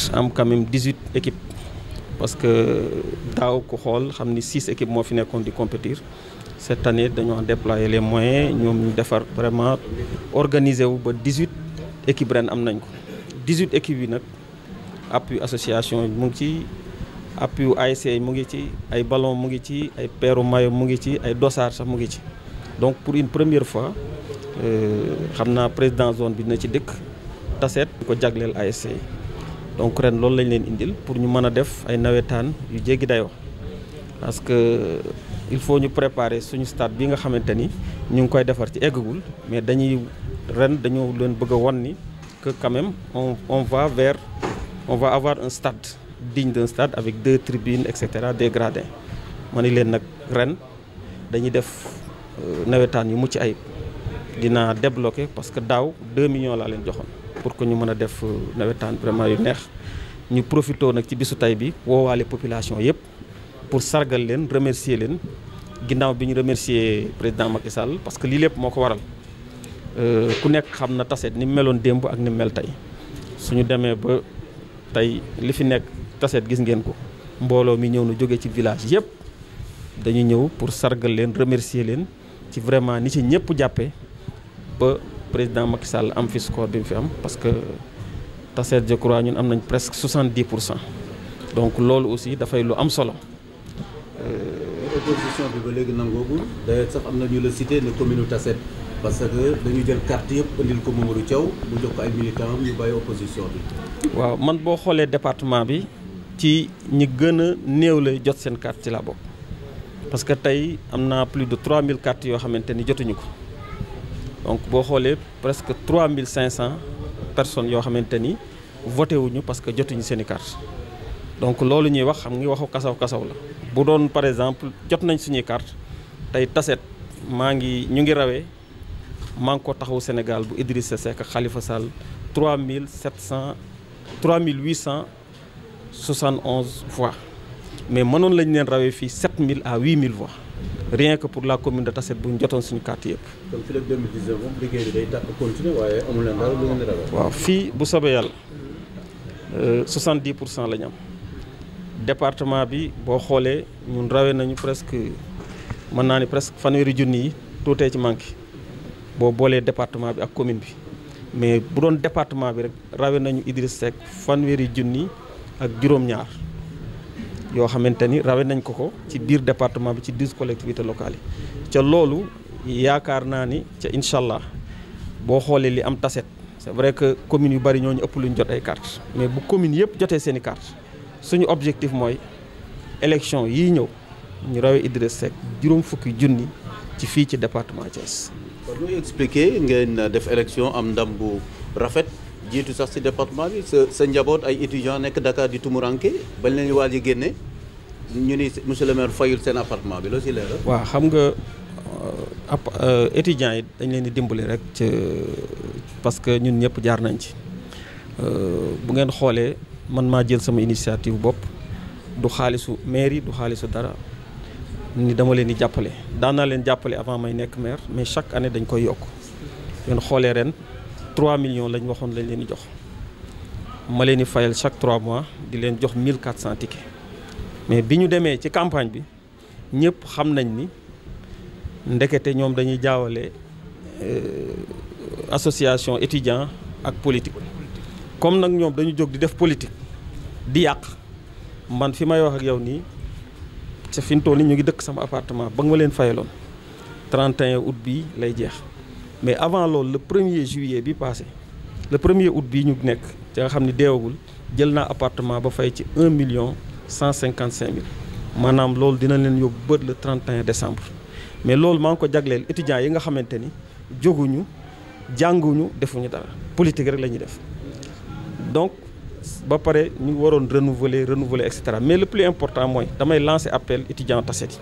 am quand même 18 équipes parce que daaw ku xool xam ni 6 équipes moo fi nekkoon di compétir cette année dañoo déployer les moyens ñoom ñu defar vraiment organiser wu ba 18 équipes ren am nañ ko 18 équipes yi nag appui association mu ngi ci appui ASC mu ngi ci ay ballon mu ngi ci ay peeru maillot mu ngi ci ay dossard sax mu ngi ci donc pour une première fois xam naa président zone bi dina ci dëkk taseet ko jagleel ASC donc ren loolu lañ leen indil pour ñu mën a def ay nawetaan yu jéggi dayoo parce que il faut ñu préparer suñu stade bi nga xamante ni ñu ngi koy defar ci eggagul mais dañuy ren dañoo leen bëgg a won ni que quand même on va avoir un stade digne d'un stade avec 2 tribunes et cetera des gradins ma ni leen nag ren dañuy def nawetaan yu mucc ayib dinaa débloquer parce que daaw 2 millions laa leen joxoon pour que ñu mën a def nawetaan vraiment yu neex ñu profité nag ci bisu tay bi woowaale population yëpp pour sargal leen remercier leen ginnaaw bi ñu remercier président Macky Sall parce que lii lépp moo ko waral ku nekk xam na Tassette ni mu meloon démb ak ni mu mel tey suñu demee ba tey li fi nekk Tassette gis ngeen ko mbooloo mi ñëw na jóge ci village yëpp dañu ñëw pour sargal leen remercier leen ci vraiment ni ci ñëpp jàppee ba président Macky Sall am fi score bi mu fi am parce que Tassette je crois ñun am nañ presque 70%. Donc loolu aussi dafay lu am solo. Opposition bi ba léegi nangoogul d'ailleurs sax am na ñu la cité ne commune Tassette parce que dañu jël carte yëpp andil ko Mamadou Thiaw mu jox ko ay militants ñu bàyyi opposition bi. waaw man boo xoolee département bi ci ñi gën a néew lay jot seen carte ci la bokk parce que tey am naa plus de 3000 cartes yoo xamante ni jotuñu ko donc boo xoolee presque 3500 personnes yoo xamante ni voté wuñu parce que jotuñu seen i carte donc loolu ñuy wax xam nga waxu kasaw la bu doon par exemple jot nañ suñuy carte tey Tassette ñu ngi rawee maa ngi ko taxawu Sénégal bu Idrissa Seck Khalifa Sall 3871 voix mais mënoon lañ leen rawee fii 7000 à 8000 voix rien que pour la commune de Tassette bu ñu jotoon suñu carte yëpp. donc fii ak 2019 moom liggéey bi day continuer waaye amul leen dara lu ngeen di rawee. waaw fii bu soobee yàlla 70% la ñu am département bi boo xoolee ñun rawee nañu presque mën naa ni presque fanweeri junni yi tuutee ci manqué boo boolee département bi ak commune bi mais bu doon département bi rek rawee nañu Idriss Seck fanweeri junni ak juróom-ñaar yoo xamante ni rawee nañ ko ci biir département bi ci 10 collectivités locales yi ca loolu yaakaar naa ni ca incha allah boo xoolee li am Tassette c'est vrai que communes yu bari ñooñu ëpp lu ñu jot ay cartes mais bu commune yëpp jotee seen i cartes suñu objectif mooy élection yii ñëw ñu rawee Idriss Seck juróom fukki junni ci fii ci département Thiès. kon muy expliquer ngeen def élection am ndam bu rafet jiitu sax ci département bi sa njaboot ay étudiants nekk Dakar di tumuranke bañ leen waaj a génne ñu ni monsieur le maire fayul seen appartement bi loo ci leeral. waaw xam nga étudiants yi dañ leen di dimbali rek ci parce que ñun ñëpp jaar nañ ci bu ngeen xoolee man maa jël sama initiative bopp du xaalisu mairie du xaalisu dara ni dama leen di jàppale daan naa leen jàppale avant may nekk maire mais chaque année dañ koy yokk ngeen xoolee ren 3 millions lañ waxoon lañ leen di jox ma leen di fayal chaque 3 mois di leen jox 1400 tickets mais bi ñu demee ci campagne bi ñëpp xam nañ ni ndekete ñoom dañuy jaawale association étudiant ak politique comme nag ñoom dañu jóg di def politique di yàq man fi may wax ak yow nii ca fi mu toll nii ñu ngi dëkk sama appartement ba nga ma leen fayaloon 31 août bii lay jeex mais avant loolu le 1er juillet bi passé le 1er août bii ñu nekk ca nga xam ni deewagul jël naa appartement ba fay ci 1,155,000 maanaam loolu dina leen yóbbu bët le 31 décembre mais loolu maa ngi ko jagleel étudiants yi nga xamante ni jóguñu jànguñu defuñu dara politique rek la ñuy def donc ba pare ñu ngi waroon renouveler et cetera mais le plus important mooy damay lancer appel étudiants Tassette yi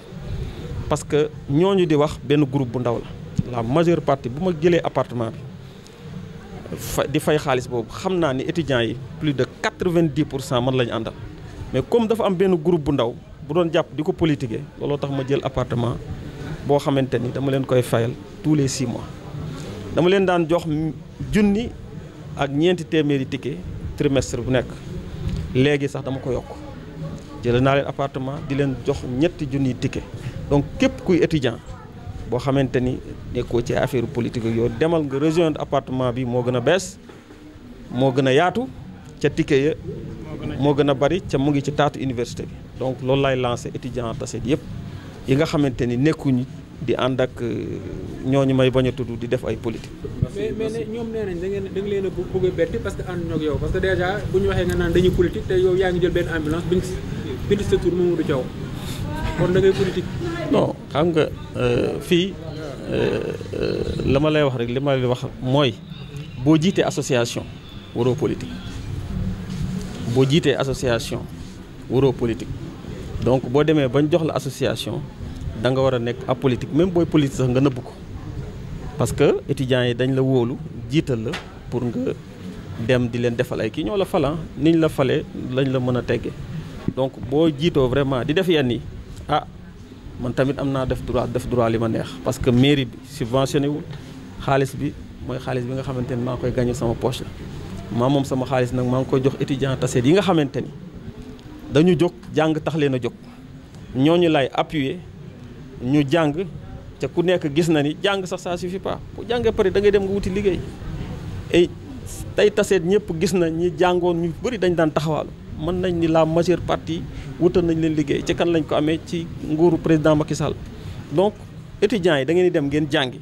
parce que ñooñu di wax benn groupe bu ndaw la majeure partie bu ma jëlee appartement bi di fay xaalis boobu xam naa ni étudiants yi plus de 90% man la ñu àndal mais comme dafa am benn groupe bu ndaw bu doon jàpp di ko politiquer looloo tax ma jël appartement boo xamante ni dama leen koy fayal tous les 6 mois dama leen daan jox junni ak ñeenti téeméeri ticket trimestre bu nekk léegi sax dama ko yokk jëlee naa leen appartement di leen jox 3 junniy ticket donc képp kuy étudiant boo xamante ni nekkoo ci affaire politique ak yow demal nga rejoindre appartement bi moo gën a bees moo gën a yaatu ca ticket ya moo gën a bari ca mu ngi ci taatu université bi donc loolu lay lancé étudiant Tassette yëpp yi nga xamante ni nekkuñu di ànd ak ñooñu may bañ a tudd di def ay politique. mais ñoom nee nañ da nga leen a bëgg a bett parce que ànd ñoo ak yow parce que déjà bu ñu waxee nga naan dañuy politique te yow yaa ngi jël benn ambulance bind sa tur Mamadou Thiaw kon da ngay politique. non xam nga fii la ma lay wax rek li ma lay wax mooy boo jiitee association waroo politique boo jiitee association waroo politique donc boo demee bañ jox la association da nga war a nekk apolitique même booy politique sax nga nëbb ko parce que étudiants yi dañ la wóolu jiital la pour nga dem di leen defal ay kii ñoo la falan niñ la fale lañ la mën a teggee donc boo jiitoo vraiment di def yenn yi man tamit am naa def droit li ma neex parce que mairie bi subventionné wul xaalis bi mooy xaalis bi nga xamante ni maa koy gagné sama poche la maa moom sama xaalis nag maa ngi koy jox étudiant Tassette yi nga xamante ni dañu jóg jàng tax leen a jóg ñooñu lay appuyer ñu jàng te ku nekk gis na ni jàng sax ça suffit pas bu jàngee pare da ngay dem nga wuti liggéey et tey Tassette ñëpp gis na ñi jàngoon ñu bëri dañ daan taxawaalu mën nañ ni la majeure partie wutal nañ leen liggéey ci kan lañ ko amee ci nguuru président Macky Sall donc étudiants yi da ngeen di dem ngeen jàngi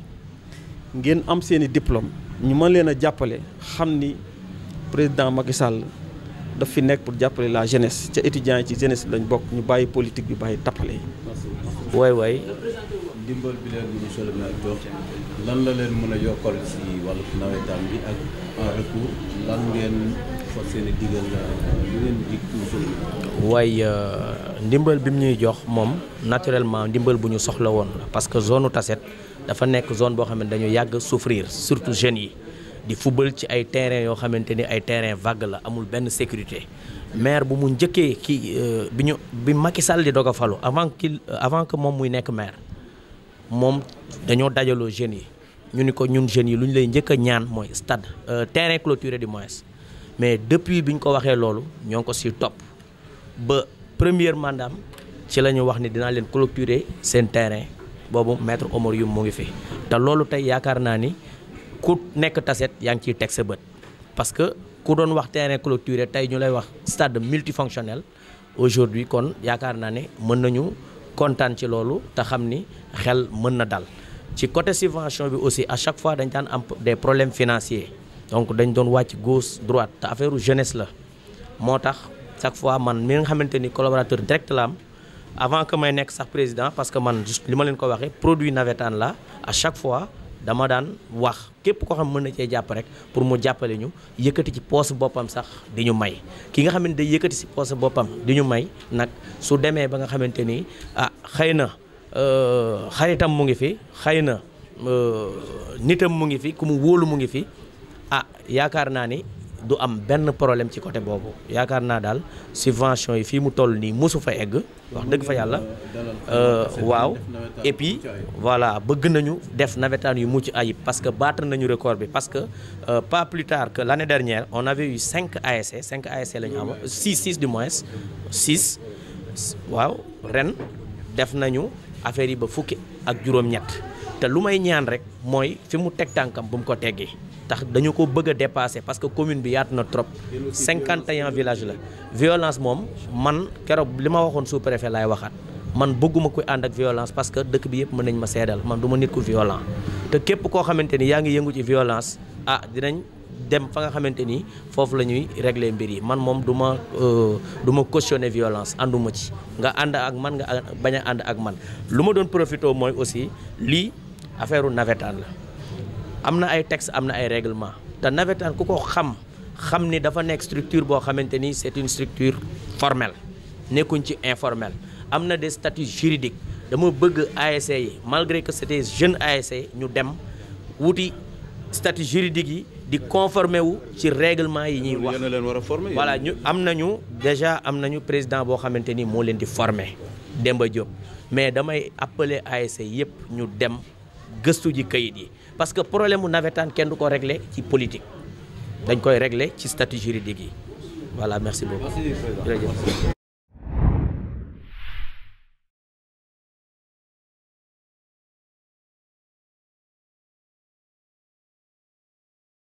ngeen am seen i diplôme ñu mën leen a jàppale xam ni président Macky Sall daf fi nekk pour jàppale la jeunesse ca étudiants yi ci jeunesse lañ bokk ñu bàyyi politique bi bàyyi tappale yi. waay dimbal bi leen monsieur le maire jox lan la leen mën a yokkal ci wàllu nawetaan bi ak en retour lan ngeen fas yéene digal lu ngeen dig toujours. waaye ndimbal bi mu ñuy jox moom naturellement ndimbal bu ñu soxla woon la parce que zone Tassette dafa nekk zone boo xam ne dañu yàgg souffrir surtout jeunes yi di football ci ay terrain yoo xamante ni ay terrain vague la amul benn sécurité maire bu mu njëkkee kii bi Macky Sall di doog a falu avant que moom muy nekk maire moom dañoo dajaloo jeunes yi ñu ni ko ñun jeunes yi lu ñu lay njëkk a ñaan mooy stade terrain clôturé du moins mais depuis bi ñu ko waxee loolu ñoo ngi ko si topp ba premier mandat ci la ñu wax ni dinaa leen clôturer seen terrain boobu maître Omar Youm mu ngi fi te loolu tey yaakaar naa ni ku nekk Tassette yaa ngi ciy teg sa bët parce que ku doon wax terrain clôturé tey ñu lay wax stade multifonctionnel aujourd'hui kon yaakaar naa ne mën nañu kontaan ci loolu te xam ni xel mën na dal ci côté subvention bi aussi à chaque fois dañ daan am des problèmes financiers donc dañ doon wàcc gauche droite te affaire jeunesse la moo tax chaque fois man mi nga xamante ni collaborateur direct la am avant que may nekk sax président parce que man juste li ma leen ko waxee produit navétane la à chaque fois dama daan wax képp koo xam mën na cee jàpp rek pour mu jàppale ñu yëkkati ci poos boppam sax di ñu may ki nga xamante day yëkkati si poos boppam di ñu may nag su demee ba nga xamante ni xëy na xaritam mu ngi fi xëy na nitam mu ngi fi ku mu wóolu mu ngi fi yaakaar naa ni du am benn problème ci côté boobu yaakaar naa daal subvention yi fii mu toll nii mosu fa egg wax dëgg fa yàlla waaw et puis voilà bëgg nañu def navétane yu mucc ayib parce que battre nañu record bi parce que pas plus tard que l'année dernière on avait eu 5 ASC la ñu am 6 du moins 6 waaw ren def nañu affaire yi ba fukki ak juróom-ñett te lu may ñaan rek mooy fi mu teg tànkam bu mu ko teggee tax dañu ko bëgg a dépasser parce que commune bi yaatu na trop 51 villages la violence moom man keroog li ma waxoon sous-préfet laay waxaat man bëgguma koy ànd ak violence parce que dëkk bi yëpp mën nañ ma seedal man du ma nit ku violent te képp koo xamante ni yaa ngi yëngu ci violence dinañ dem fa nga xamante ni foofu la ñuy régler mbir yi man moom du ma cautionner violence ànduma ci nga ànd ak man nga bañ a ànd ak man lu ma doon profité mooy aussi lii affaire navétane la am na ay texte am na ay règlement te navétane ku ko xam ni dafa nekk structure boo xamante ni c'est une structure formelle nekkuñ ci informel am na des statuts juridiques dama bëgg ASC yi malgré que c'était jeune ASC ñu dem wuti statut juridique yi di conformer wu ci règlement yi ñuy wax voilà ñu am nañu président boo xamante ni moo leen di former Demba Diop mais damay appeler ASC yëpp ñu dem gëstu ji kayit yi parce que problème mu navétane kenn du ko régler ci politique dañ koy régler ci statut juridique yi voilà merci beaucoup. Merci, président. jërëjëf.